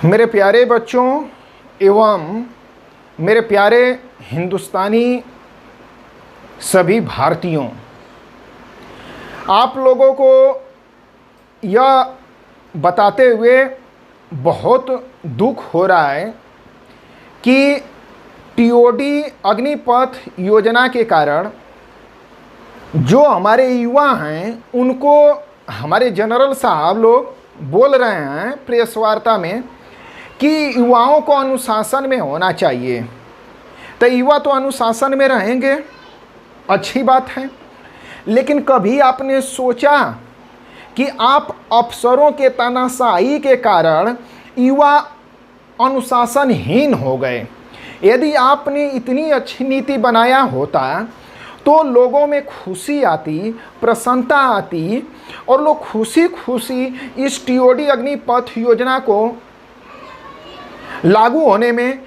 मेरे प्यारे बच्चों एवं मेरे प्यारे हिंदुस्तानी सभी भारतीयों, आप लोगों को यह बताते हुए बहुत दुख हो रहा है कि टीओडी अग्निपथ योजना के कारण जो हमारे युवा हैं उनको हमारे जनरल साहब लोग बोल रहे हैं प्रेस वार्ता में कि युवाओं को अनुशासन में होना चाहिए। तो युवा तो अनुशासन में रहेंगे, अच्छी बात है, लेकिन कभी आपने सोचा कि आप अफसरों के तानाशाही के कारण युवा अनुशासनहीन हो गए? यदि आपने इतनी अच्छी नीति बनाया होता तो लोगों में खुशी आती, प्रसन्नता आती और लोग खुशी खुशी इस टीओडी अग्निपथ योजना को लागू होने में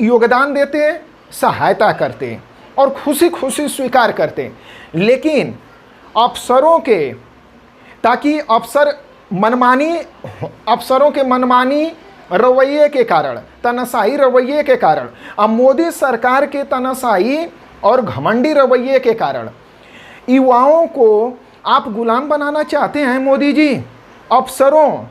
योगदान देते, सहायता करते और खुशी खुशी स्वीकार करते। लेकिन अफसरों के ताकि अफसरों के मनमानी रवैये के कारण, तानाशाही रवैये के कारण, अब मोदी सरकार के तानाशाही और घमंडी रवैये के कारण युवाओं को आप गुलाम बनाना चाहते हैं। मोदी जी अफसरों,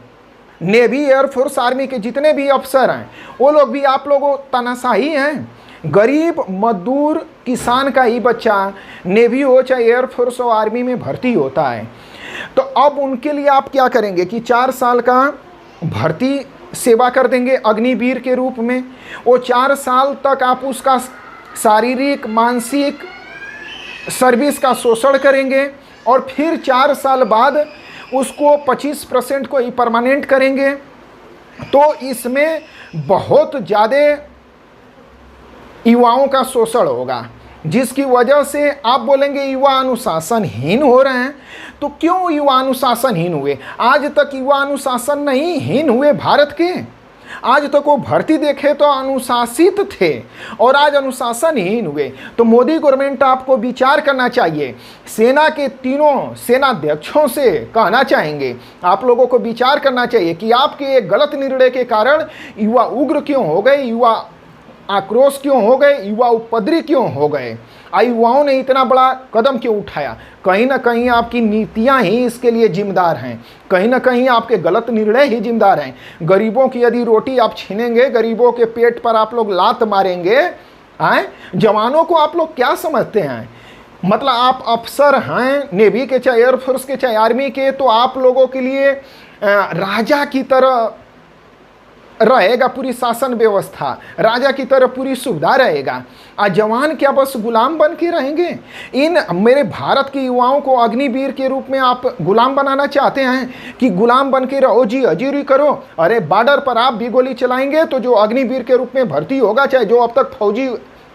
नेवी, एयरफोर्स, आर्मी के जितने भी अफसर हैं वो लोग भी आप लोगों तानाशाही हैं। गरीब मजदूर किसान का ही बच्चा नेवी हो चाहे एयरफोर्स हो, आर्मी में भर्ती होता है। तो अब उनके लिए आप क्या करेंगे कि 4 साल का भर्ती सेवा कर देंगे अग्निवीर के रूप में। वो 4 साल तक आप उसका शारीरिक मानसिक सर्विस का शोषण करेंगे और फिर 4 साल बाद उसको 25% को ही परमानेंट करेंगे। तो इसमें बहुत ज़्यादा युवाओं का शोषण होगा, जिसकी वजह से आप बोलेंगे युवा अनुशासनहीन हो रहे हैं। तो क्यों युवा अनुशासनहीन हुए? आज तक युवा अनुशासन नहीं हीन हुए भारत के। आज तक वो भर्ती देखे तो अनुशासित थे और आज अनुशासनहीन हुए। तो मोदी गवर्नमेंट आपको विचार करना चाहिए। सेना के तीनों सेनाध्यक्षों से कहना चाहेंगे, आप लोगों को विचार करना चाहिए कि आपके एक गलत निर्णय के कारण युवा उग्र क्यों हो गए, युवा आक्रोश क्यों हो गए, युवा उपद्रवी क्यों हो गए, युवाओं ने इतना बड़ा कदम क्यों उठाया? कहीं ना कहीं आपकी नीतियां ही इसके लिए जिम्मेदार हैं, कहीं ना कहीं आपके गलत निर्णय ही जिम्मेदार हैं। गरीबों की यदि रोटी आप छीनेंगे, गरीबों के पेट पर आप लोग लात मारेंगे, जवानों को आप लोग क्या समझते हैं? मतलब आप अफसर हैं नेवी के, चाहे एयरफोर्स के, चाहे आर्मी के, तो आप लोगों के लिए राजा की तरह रहेगा पूरी शासन व्यवस्था, राजा की तरह पूरी सुविधा रहेगा। जवान क्या बस गुलाम बन के रहेंगे? इन मेरे भारत के युवाओं को अग्निवीर के रूप में आप गुलाम बनाना चाहते हैं कि गुलाम बन के रहो जी, हजूरी करो। अरे बॉर्डर पर आप भी गोली चलाएंगे तो जो अग्निवीर के रूप में भर्ती होगा, चाहे जो अब तक फौजी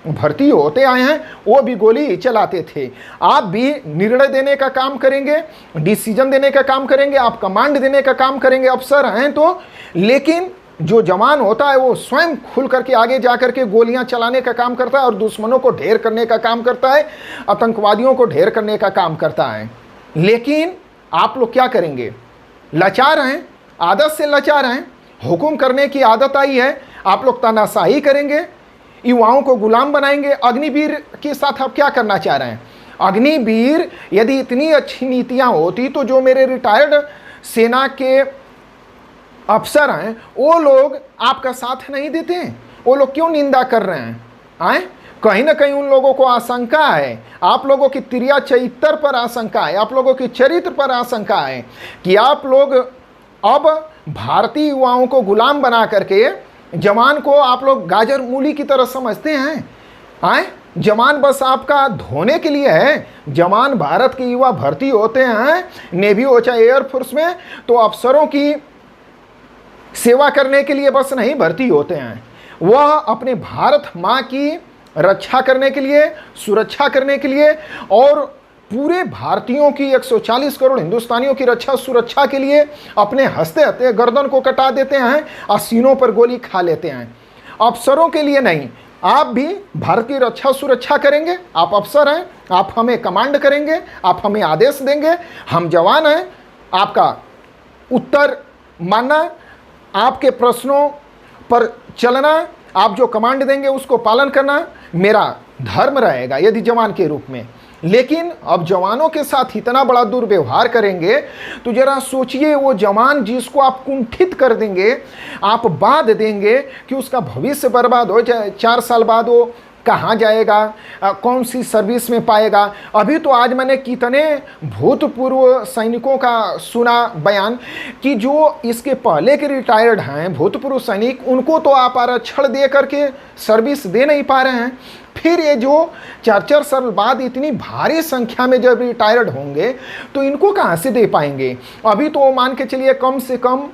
भर्ती होते आए हैं वो भी गोली चलाते थे। आप भी निर्णय देने का काम करेंगे, डिसीजन देने का काम करेंगे, आप कमांड देने का काम करेंगे, अफसर हैं तो। लेकिन जो जवान होता है वो स्वयं खुल करके आगे जा करके गोलियां चलाने का काम करता है और दुश्मनों को ढेर करने का काम करता है, आतंकवादियों को ढेर करने का काम करता है। लेकिन आप लोग क्या करेंगे? लाचार हैं, आदत से लाचार हैं, हुकुम करने की आदत आई है। आप लोग तानाशाही करेंगे, युवाओं को गुलाम बनाएंगे। अग्निवीर के साथ आप क्या करना चाह रहे हैं? अग्निवीर यदि इतनी अच्छी नीतियां होती तो जो मेरे रिटायर्ड सेना के अफसर हैं वो लोग आपका साथ नहीं देते। वो लोग क्यों निंदा कर रहे हैं? कहीं ना कहीं उन लोगों को आशंका है, आप लोगों की तिरिया चरित्र पर आशंका है, आप लोगों की चरित्र पर आशंका है कि आप लोग अब भारतीय युवाओं को गुलाम बना करके जवान को आप लोग गाजर मूली की तरह समझते हैं। जवान बस आपका धोने के लिए है। जवान भारत के युवा भर्ती होते हैं नेवी हो चाहे एयरफोर्स में, तो अफसरों की सेवा करने के लिए बस नहीं भर्ती होते हैं, वह अपने भारत माँ की रक्षा करने के लिए, सुरक्षा करने के लिए और पूरे भारतीयों की 140 करोड़ हिंदुस्तानियों की रक्षा सुरक्षा के लिए अपने हंसते हंसते गर्दन को कटा देते हैं और सीनों पर गोली खा लेते हैं। अफसरों के लिए नहीं, आप भी भारत की रक्षा सुरक्षा करेंगे। आप अफसर हैं, आप हमें कमांड करेंगे, आप हमें आदेश देंगे, हम जवान हैं, आपका उत्तर मानना, आपके प्रश्नों पर चलना, आप जो कमांड देंगे उसको पालन करना मेरा धर्म रहेगा यदि जवान के रूप में। लेकिन अब जवानों के साथ इतना बड़ा दुर्व्यवहार करेंगे तो जरा सोचिए, वो जवान जिसको आप कुंठित कर देंगे, आप बांध देंगे कि उसका भविष्य बर्बाद हो जाए, 4 साल बाद वो कहाँ जाएगा, कौन सी सर्विस में पाएगा। अभी तो आज मैंने कितने भूतपूर्व सैनिकों का सुना बयान कि जो इसके पहले के रिटायर्ड हैं भूतपूर्व सैनिक, उनको तो आप आरक्षण दे करके सर्विस दे नहीं पा रहे हैं। फिर ये जो 4-4 साल बाद इतनी भारी संख्या में जब रिटायर्ड होंगे तो इनको कहाँ से दे पाएंगे। अभी तो मान के चलिए कम से कम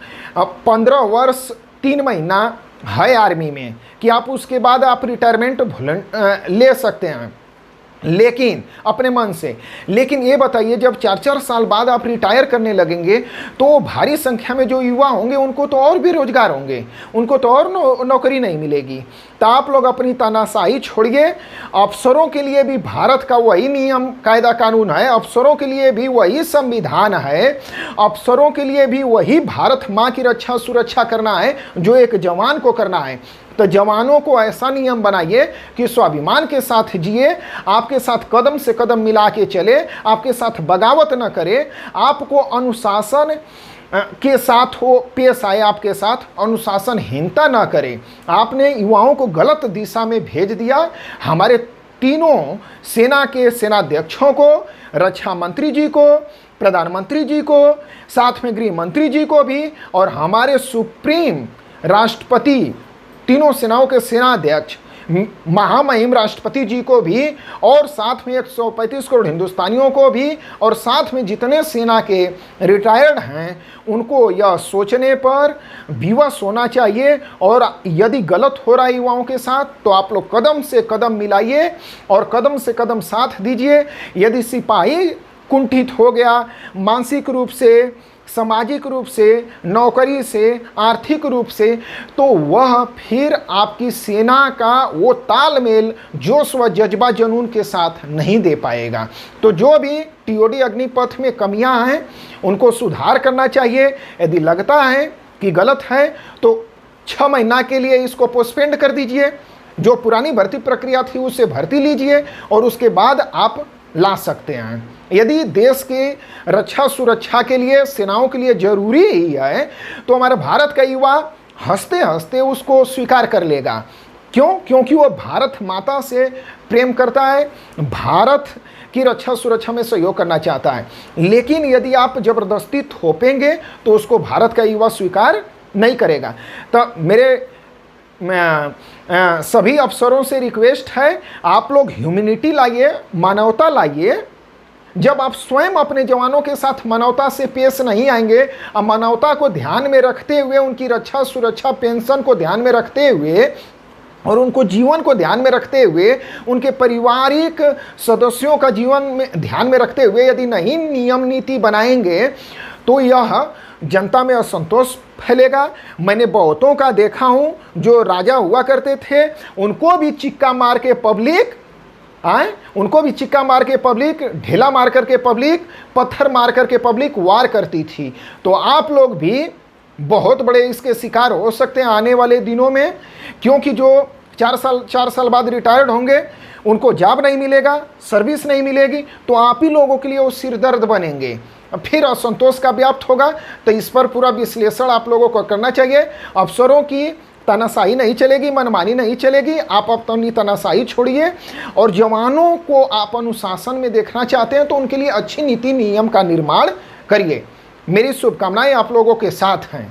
15 वर्ष 3 महीना है आर्मी में कि आप उसके बाद आप रिटायरमेंट ले सकते हैं, लेकिन अपने मन से। लेकिन ये बताइए, जब 4-4 साल बाद आप रिटायर करने लगेंगे तो भारी संख्या में जो युवा होंगे उनको तो और बेरोजगार होंगे, उनको तो और नौकरी नहीं मिलेगी। तो आप लोग अपनी तानाशाही छोड़िए। अफसरों के लिए भी भारत का वही नियम कायदा कानून है, अफसरों के लिए भी वही संविधान है, अफसरों के लिए भी वही भारत माँ की रक्षा सुरक्षा करना है जो एक जवान को करना है। तो जवानों को ऐसा नियम बनाइए कि स्वाभिमान के साथ जिए, आपके साथ कदम से कदम मिला के चले, आपके साथ बगावत न करे, आपको अनुशासन के साथ हो पेश आए, आपके साथ अनुशासनहीनता न करे। आपने युवाओं को गलत दिशा में भेज दिया। हमारे तीनों सेना के सेनाध्यक्षों को, रक्षा मंत्री जी को, प्रधानमंत्री जी को, साथ में गृह मंत्री जी को भी, और हमारे सुप्रीम राष्ट्रपति, तीनों सेनाओं के सेनाध्यक्ष महामहिम राष्ट्रपति जी को भी, और साथ में 135 करोड़ हिंदुस्तानियों को भी, और साथ में जितने सेना के रिटायर्ड हैं उनको यह सोचने पर विवश होना चाहिए। और यदि गलत हो रहा है युवाओं के साथ तो आप लोग कदम से कदम मिलाइए और कदम से कदम साथ दीजिए। यदि सिपाही कुंठित हो गया मानसिक रूप से, सामाजिक रूप से, नौकरी से, आर्थिक रूप से, तो वह फिर आपकी सेना का वो तालमेल जोश व जज्बा जुनून के साथ नहीं दे पाएगा। तो जो भी टीओडी अग्निपथ में कमियां हैं उनको सुधार करना चाहिए। यदि लगता है कि गलत है तो 6 महीना के लिए इसको पोस्टपेंड कर दीजिए, जो पुरानी भर्ती प्रक्रिया थी उससे भर्ती लीजिए और उसके बाद आप ला सकते हैं। यदि देश के रक्षा सुरक्षा के लिए, सेनाओं के लिए जरूरी ही है तो हमारे भारत का युवा हंसते हंसते उसको स्वीकार कर लेगा। क्यों? क्योंकि वो भारत माता से प्रेम करता है, भारत की रक्षा सुरक्षा में सहयोग करना चाहता है। लेकिन यदि आप जबरदस्ती थोपेंगे तो उसको भारत का युवा स्वीकार नहीं करेगा। तो मेरे सभी अफसरों से रिक्वेस्ट है, आप लोग ह्यूमैनिटी लाइए, मानवता लाइए। जब आप स्वयं अपने जवानों के साथ मानवता से पेश नहीं आएंगे, अब मानवता को ध्यान में रखते हुए, उनकी रक्षा सुरक्षा पेंशन को ध्यान में रखते हुए और उनको जीवन को ध्यान में रखते हुए, उनके पारिवारिक सदस्यों का जीवन में ध्यान में रखते हुए यदि नहीं नियम नीति बनाएंगे तो यह जनता में असंतोष फैलेगा। मैंने बहुतों का देखा हूँ जो राजा हुआ करते थे, उनको भी चिक्का मार के पब्लिक उनको भी चिक्का मार के पब्लिक, ढेला मार करके पब्लिक, पत्थर मार करके पब्लिक वार करती थी। तो आप लोग भी बहुत बड़े इसके शिकार हो सकते हैं आने वाले दिनों में, क्योंकि जो 4 साल बाद रिटायर्ड होंगे उनको जॉब नहीं मिलेगा, सर्विस नहीं मिलेगी, तो आप ही लोगों के लिए वो सिरदर्द बनेंगे, फिर असंतोष का व्याप्त होगा। तो इस पर पूरा विश्लेषण आप लोगों को करना चाहिए। अफसरों की तानाशाही नहीं चलेगी, मनमानी नहीं चलेगी। आप अपनी तानाशाही छोड़िए और जवानों को आप अनुशासन में देखना चाहते हैं तो उनके लिए अच्छी नीति नियम का निर्माण करिए। मेरी शुभकामनाएं आप लोगों के साथ हैं।